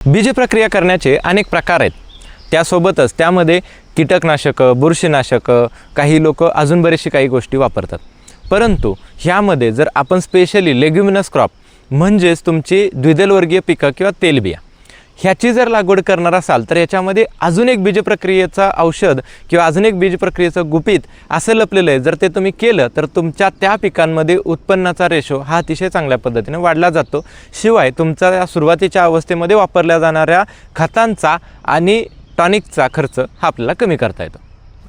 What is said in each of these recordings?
बीज प्रक्रिया करण्याचे अनेक प्रकार आहेत। त्यासोबतच त्यामध्ये कीटकनाशकं, बुरशीनाशकं, काही लोक अजून बरेचशी काही गोष्टी वापरतात। परंतु ह्यामध्ये जर आपण स्पेशली लेग्युमिनस क्रॉप म्हणजेच तुमची द्विदल वर्गीय पिकं किंवा तेलबिया ह्याची जर लागवड करणार असाल तर याच्यामध्ये अजून एक बीज प्रक्रियेचा औषध किंवा अजून एक बीज प्रक्रियेचं गुपित असं लपलेलं आहे। जर ते तुम्ही केलं तर तुमच्या त्या पिकांमध्ये उत्पन्नाचा रेशो हा अतिशय चांगल्या पद्धतीने वाढला जातो। शिवाय तुमचा या सुरुवातीच्या अवस्थेमध्ये वापरल्या जाणाऱ्या खतांचा आणि टॉनिकचा खर्च हा आपल्याला कमी करता येतो।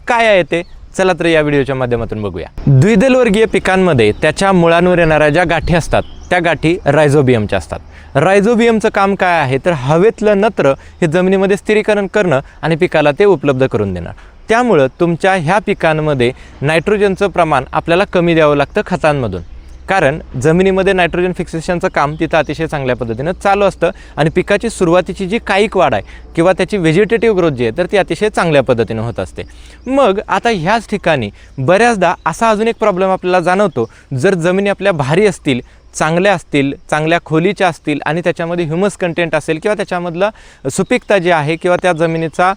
काय आहे ते चला तर या व्हिडिओच्या माध्यमातून बघूया। द्विदल वर्गीय पिकांमध्ये त्याच्या मुळांवर येणाऱ्या ज्या गाठी असतात त्या गाठी रायझोबियमच्या असतात। रायझोबियमचं काम काय आहे तर हवेतलं नत्र हे जमिनीमध्ये स्थिरीकरण करणं आणि पिकाला ते उपलब्ध करून देणं। त्यामुळं तुमच्या ह्या पिकांमध्ये नायट्रोजनचं प्रमाण आपल्याला कमी द्यावं लागतं खतांमधून, कारण जमिनीमध्ये नायट्रोजन फिक्सेशनचं काम तिथं अतिशय चांगल्या पद्धतीनं चालू असतं आणि पिकाची सुरुवातीची जी कायिक वाढ आहे किंवा त्याची व्हेजिटेटिव्ह ग्रोथ जी आहे तर ती अतिशय चांगल्या पद्धतीनं होत असते। मग आता ह्याच ठिकाणी बऱ्याचदा असा अजून एक प्रॉब्लेम आपल्याला जाणवतो, जर जमिनी आपल्या भारी असतील, चांगल्या असतील, चांगल्या खोलीच्या असतील आणि त्याच्यामध्ये ह्युमस कंटेंट असेल किंवा त्याच्यामधला सुपीकता जी आहे किंवा त्या जमिनीचा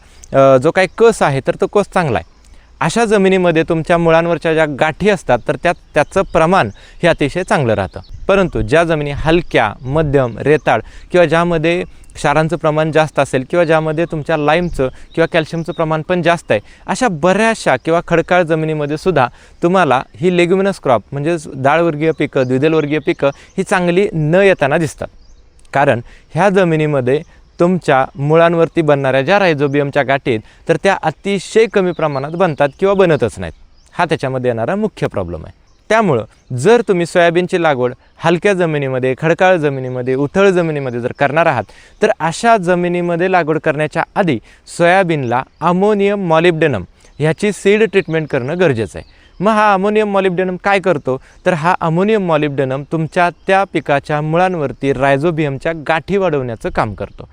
जो काही कस आहे तर तो कस चांगला आहे, अशा जमिनीमध्ये तुमच्या मुळांवरच्या ज्या गाठी असतात तर त्याचं प्रमाण हे अतिशय चांगलं राहतं। परंतु ज्या जमिनी हलक्या, मध्यम, रेताळ किंवा ज्यामध्ये क्षारांचं प्रमाण जास्त असेल किंवा ज्यामध्ये तुमच्या लाईमचं किंवा कॅल्शियमचं प्रमाण पण जास्त आहे, अशा बऱ्याचशा किंवा खडकाळ जमिनीमध्ये सुद्धा तुम्हाला ही लेग्युमिनस क्रॉप म्हणजेच डाळवर्गीय पिकं, द्विदलवर्गीय पिकं ही चांगली न येताना दिसतात। कारण ह्या जमिनीमध्ये तुमच्या मुळांवरती बनणाऱ्या ज्या रायझोबियमच्या गाठी आहेत तर त्या अतिशय कमी प्रमाणात बनतात किंवा बनतच नाहीत। हा त्याच्यामध्ये येणारा मुख्य प्रॉब्लेम आहे। त्यामुळं जर तुम्ही सोयाबीनची लागवड हलक्या जमिनीमध्ये, खडकाळ जमिनीमध्ये, उथळ जमिनीमध्ये जर करणार आहात तर अशा जमिनीमध्ये लागवड करण्याच्या आधी सोयाबीनला अमोनियम मॉलिब्डेनम ह्याची सीड ट्रीटमेंट करणं गरजेचं आहे। मग हा अमोनियम मॉलिब्डेनम काय करतो तर हा अमोनियम मॉलिब्डेनम तुमच्या त्या पिकाच्या मुळांवरती रायझोबियमच्या गाठी वाढवण्याचं काम करतो।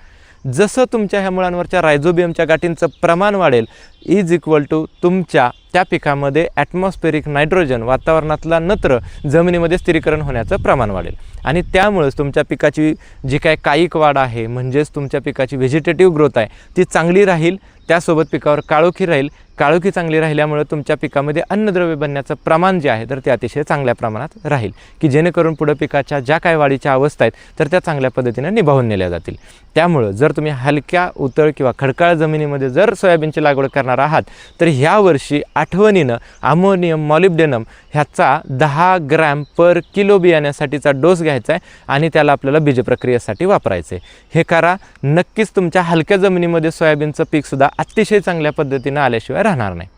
जसं तुमच्या ह्या मुळांवरच्या रायझोबियमच्या गाठींचं प्रमाण वाढेल इज इक्वल टू तुमच्या त्या पिकामध्ये ॲटमॉस्फेरिक नायट्रोजन, वातावरणातला नत्र जमिनीमध्ये स्थिरीकरण होण्याचं प्रमाण वाढेल आणि त्यामुळेच तुमच्या पिकाची जी काय कायिक वाढ आहे म्हणजेच तुमच्या पिकाची व्हेजिटेटिव्ह ग्रोथ आहे ती चांगली राहील। त्यासोबत पिकावर काळोखी राहील। काळोखी चांगली राहिल्यामुळे तुमच्या पिकामध्ये अन्नद्रव्य बनण्याचं प्रमाण जे आहे तर ते अतिशय चांगल्या प्रमाणात राहील, की जेणेकरून पुढं पिकाच्या ज्या काय वाढीच्या अवस्था आहेत तर त्या चांगल्या पद्धतीने निभावून नेल्या जातील। त्यामुळं जर तुम्ही हलक्या, उतळ किंवा खडकाळ जमिनीमध्ये जर सोयाबीनची लागवड करणार आहात तर ह्या वर्षी आठवणीनं अमोनियम मॉलिब्डेनम ह्याचा 10 ग्रॅम पर किलो बियाण्यासाठीचा डोस घ्यायचा आहे आणि त्याला आपल्याला बीज प्रक्रियेसाठी वापरायचं आहे। हे करा, नक्कीच तुमच्या हलक्या जमिनीमध्ये सोयाबीनचं पीकसुद्धा अतिशय चांगल्या पद्धतीनं आल्याशिवाय राहणार नाही।